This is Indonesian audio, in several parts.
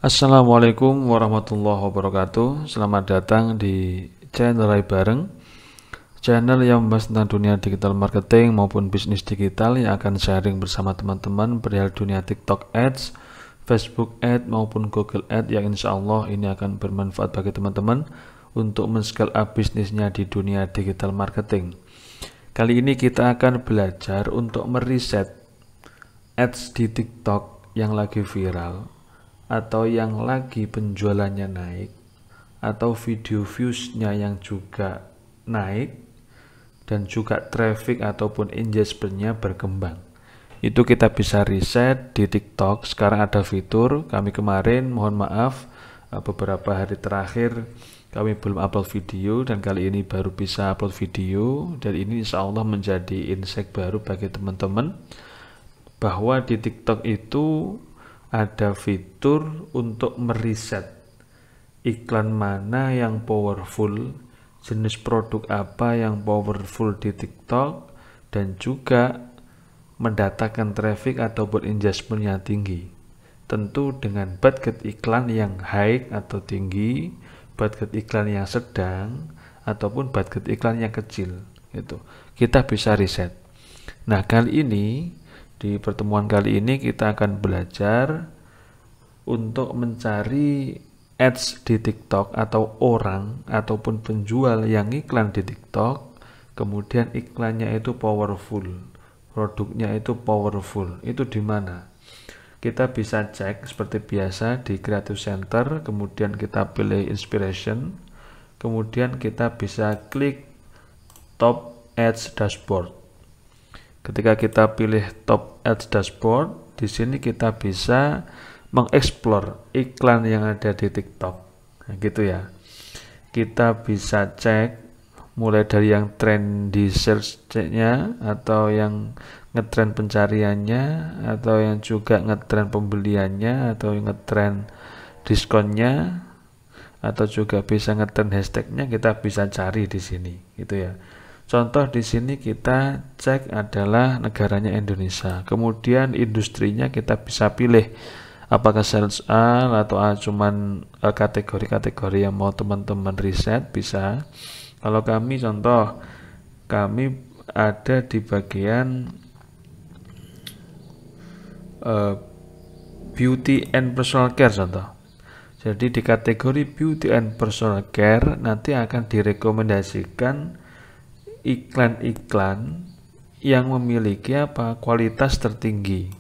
Assalamualaikum warahmatullahi wabarakatuh. Selamat datang di channel Rai Bareng, channel yang membahas tentang dunia digital marketing maupun bisnis digital, yang akan sharing bersama teman-teman perihal dunia TikTok Ads, Facebook Ads maupun Google Ads, yang insya Allah ini akan bermanfaat bagi teman-teman untuk men-scale up bisnisnya di dunia digital marketing. Kali ini kita akan belajar untuk meriset ads di TikTok yang lagi viral, atau yang lagi penjualannya naik, atau video viewsnya yang juga naik, dan juga traffic ataupun engagementnya berkembang. Itu kita bisa riset di TikTok. Sekarang ada fitur, kami kemarin mohon maaf beberapa hari terakhir kami belum upload video, dan kali ini baru bisa upload video, dan ini insya Allah menjadi insight baru bagi teman-teman bahwa di TikTok itu ada fitur untuk meriset iklan mana yang powerful, jenis produk apa yang powerful di TikTok, dan juga mendatangkan traffic ataupun engagement yang tinggi. Tentu dengan budget iklan yang high atau tinggi, budget iklan yang sedang, ataupun budget iklan yang kecil. Gitu. Kita bisa riset. Nah, di pertemuan kali ini kita akan belajar untuk mencari ads di TikTok atau orang ataupun penjual yang iklan di TikTok, kemudian iklannya itu powerful, produknya itu powerful. Itu di mana? Kita bisa cek seperti biasa di Creative Center, kemudian kita pilih Inspiration, kemudian kita bisa klik Top Ads Dashboard. Ketika kita pilih Top Ads Dashboard, di sini kita bisa mengeksplor iklan yang ada di TikTok. Nah, gitu ya. Kita bisa cek mulai dari yang tren di search-nya, atau yang ngetren pencariannya, atau yang juga ngetren pembeliannya, atau yang ngetren diskonnya, atau juga bisa ngetren hashtagnya. Kita bisa cari di sini, gitu ya. Contoh di sini kita cek adalah negaranya Indonesia. Kemudian industrinya kita bisa pilih apakah sales A atau A cuman kategori-kategori yang mau teman-teman riset bisa. Kalau kami contoh, kami ada di bagian beauty and personal care contoh. Jadi di kategori beauty and personal care nanti akan direkomendasikan iklan-iklan yang memiliki kualitas tertinggi.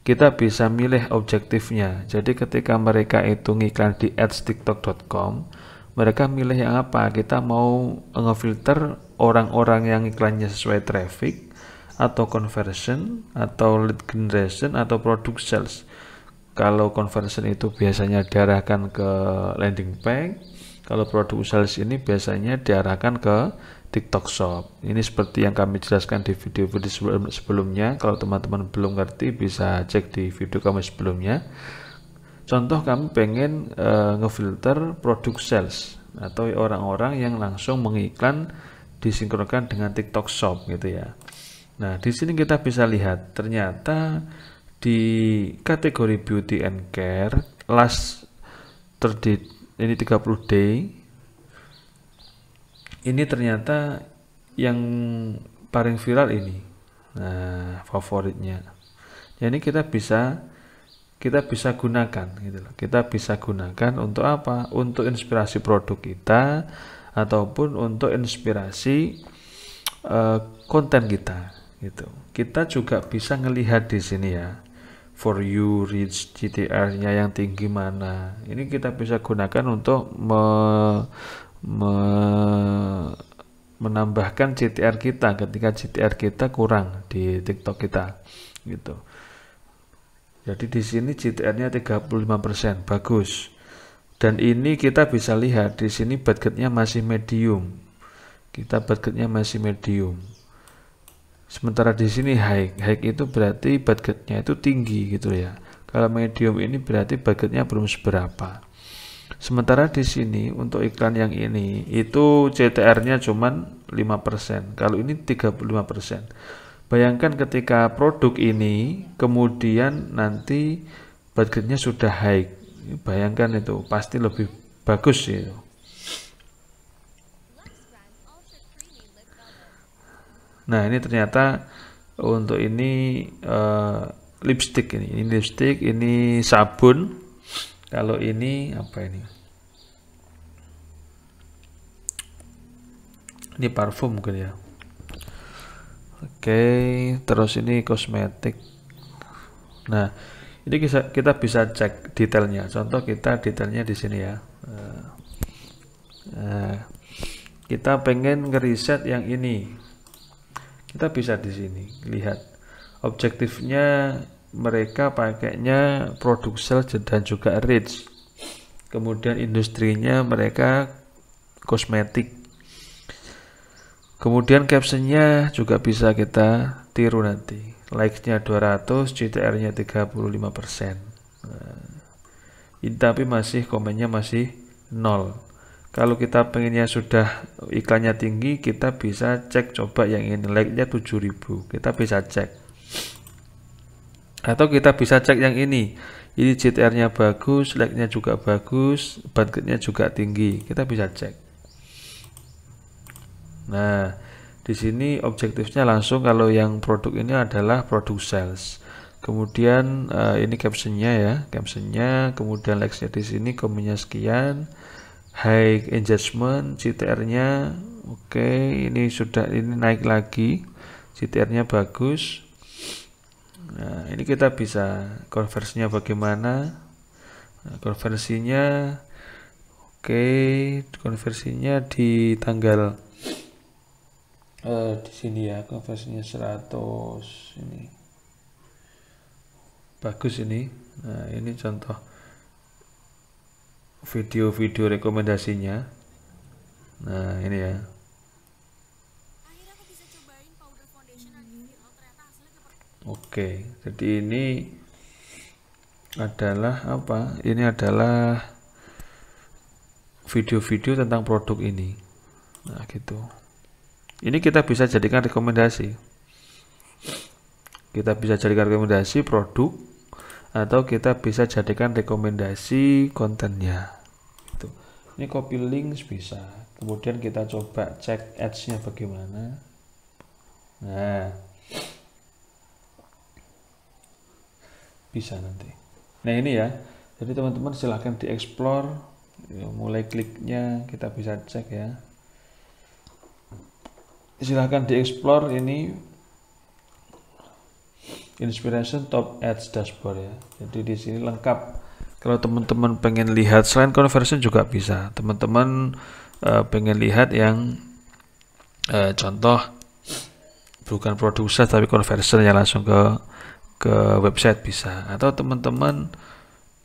Kita bisa milih objektifnya. Jadi ketika mereka itu ngiklan di ads.tiktok.com, mereka milih yang apa? Kita mau ngefilter orang-orang yang iklannya sesuai traffic, atau conversion, atau lead generation, atau product sales. Kalau conversion itu biasanya diarahkan ke landing page, kalau produk sales ini biasanya diarahkan ke TikTok Shop. Ini seperti yang kami jelaskan di video-video sebelumnya. Kalau teman-teman belum ngerti bisa cek di video kami sebelumnya. Contoh, kami pengen ngefilter produk sales atau orang-orang yang langsung mengiklan disinkronkan dengan TikTok Shop, gitu ya. Nah, di sini kita bisa lihat ternyata di kategori beauty and care last 30 ini 30 day ini ternyata yang paling viral ini. Nah, favoritnya. Jadi kita bisa gunakan gitu loh. Kita bisa gunakan untuk apa? Untuk inspirasi produk kita ataupun untuk inspirasi konten kita gitu. Kita juga bisa ngelihat di sini ya. For you reach GTR-nya yang tinggi mana. Ini kita bisa gunakan untuk menambahkan CTR kita ketika CTR kita kurang di TikTok kita gitu. Jadi di sini CTR-nya 35%, bagus. Dan ini kita bisa lihat di sini budgetnya masih medium. Budgetnya masih medium. Sementara di sini high itu berarti budgetnya itu tinggi gitu ya. Kalau medium ini berarti budgetnya belum seberapa. Sementara di sini untuk iklan yang ini itu CTR-nya cuman 5%. Kalau ini 35%. Bayangkan ketika produk ini kemudian nanti budgetnya sudah high bayangkan itu pasti lebih bagus sih. Nah, ini ternyata untuk ini lipstick, ini lipstick, ini sabun. Kalau ini apa ini? Ini parfum mungkin ya. Oke, terus ini kosmetik. Nah, ini kita bisa cek detailnya. Contoh kita detailnya di sini ya. Kita pengen ngeriset yang ini. Kita bisa di sini lihat objektifnya, mereka pakainya produk sales dan juga reach. Kemudian industrinya mereka kosmetik. Kemudian captionnya juga bisa kita tiru nanti. Likes-nya 200, CTR-nya 35%. Ini tapi masih komennya masih 0. Kalau kita pengennya sudah iklannya tinggi, kita bisa cek coba yang ini, like-nya 7000, kita bisa cek. Atau kita bisa cek yang ini CTR-nya bagus, like-nya juga bagus, budgetnya juga tinggi, kita bisa cek. Nah, di sini objektifnya langsung kalau yang produk ini adalah produk sales. Kemudian ini captionnya ya, captionnya, kemudian likes-nya di sini, komennya sekian. High engagement, CTR-nya oke, ini sudah ini naik lagi, CTR-nya bagus. Nah, ini kita bisa konversinya bagaimana. Nah, konversinya oke, konversinya di tanggal di sini ya, konversinya 100 ini. Bagus ini. Nah, ini contoh video-video rekomendasinya. Nah, ini ya. Oke, jadi ini adalah apa? Ini adalah video-video tentang produk ini. Nah, gitu. Ini kita bisa jadikan rekomendasi. Kita bisa jadikan rekomendasi produk, atau kita bisa jadikan rekomendasi kontennya. Ini copy links bisa. Kemudian kita coba cek ads-nya bagaimana. Nah, bisa nanti. Nah, ini ya. Jadi teman-teman silahkan dieksplor. Mulai kliknya kita bisa cek ya. Silahkan dieksplor ini Inspiration Top Ads Dashboard ya. Jadi di sini lengkap. Kalau teman-teman pengen lihat selain conversion juga bisa. Teman-teman pengen lihat yang contoh bukan produk sales tapi conversion ya, langsung ke website bisa. Atau teman-teman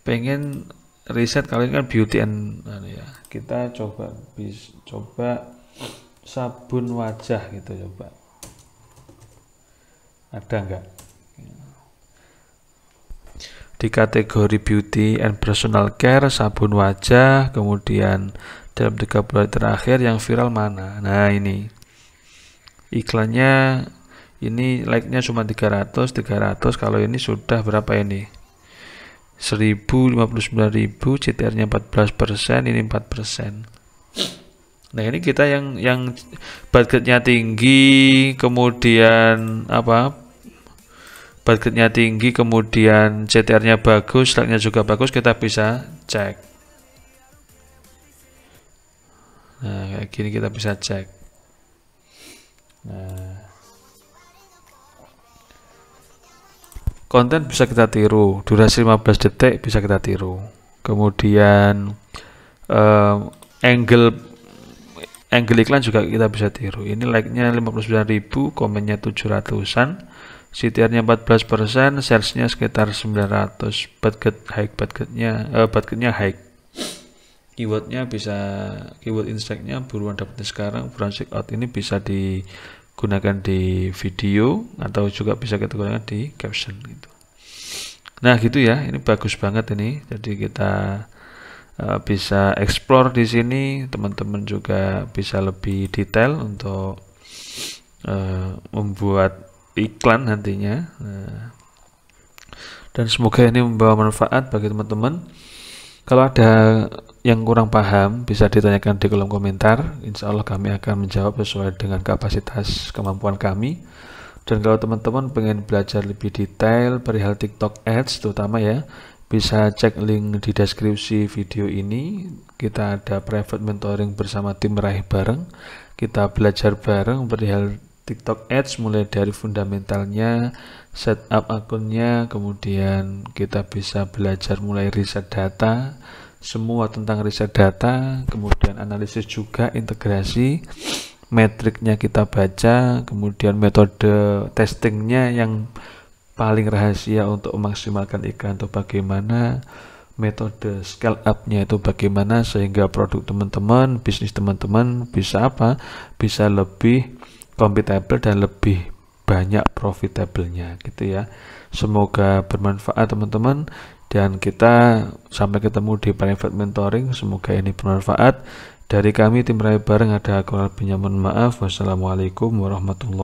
pengen riset, kalau ini kan beauty and ya, kita coba sabun wajah gitu, coba ada enggak di kategori beauty and personal care, sabun wajah, kemudian dalam 3 bulan terakhir yang viral mana. Nah, ini iklannya, ini like-nya cuma 300, kalau ini sudah berapa ini, 1059.000, CTR-nya 14%, ini 4%. Nah, ini kita yang budgetnya tinggi, kemudian apa, budgetnya tinggi, kemudian CTR-nya bagus, like-nya juga bagus, kita bisa cek. Nah, kayak gini kita bisa cek. Nah, konten bisa kita tiru, durasi 15 detik bisa kita tiru. Kemudian angle iklan juga kita bisa tiru. Ini like-nya 59.000, komennya 700-an, CTR-nya 14%, sales-nya sekitar 900, budgetnya high. Keyword-nya bisa, keyword insight-nya buruan dapetnya sekarang, buruan check out, ini bisa digunakan di video atau juga bisa kita gunakan di caption gitu. Nah, gitu ya, ini bagus banget ini. Jadi kita bisa explore di sini, teman-teman juga bisa lebih detail untuk membuat iklan nantinya. Dan semoga ini membawa manfaat bagi teman-teman. Kalau ada yang kurang paham bisa ditanyakan di kolom komentar. Insya Allah kami akan menjawab sesuai dengan kapasitas kemampuan kami. Dan kalau teman-teman pengen belajar lebih detail perihal TikTok Ads terutama ya, bisa cek link di deskripsi video ini. Kita ada private mentoring bersama tim Raih bareng. Kita belajar bareng perihal TikTok Ads mulai dari fundamentalnya, setup akunnya, kemudian kita bisa belajar mulai riset data, semua tentang riset data, kemudian analisis juga, integrasi, metriknya kita baca, kemudian metode testingnya yang paling rahasia untuk memaksimalkan iklan itu bagaimana, metode scale up-nya itu bagaimana sehingga produk teman-teman, bisnis teman-teman bisa apa? Bisa lebih compatible dan lebih banyak profitable-nya gitu ya. Semoga bermanfaat teman-teman, dan kita sampai ketemu di private mentoring. Semoga ini bermanfaat. Dari kami tim Raih bareng ada kurang lebihnya mohon maaf. Wassalamualaikum warahmatullahi wabarakatuh.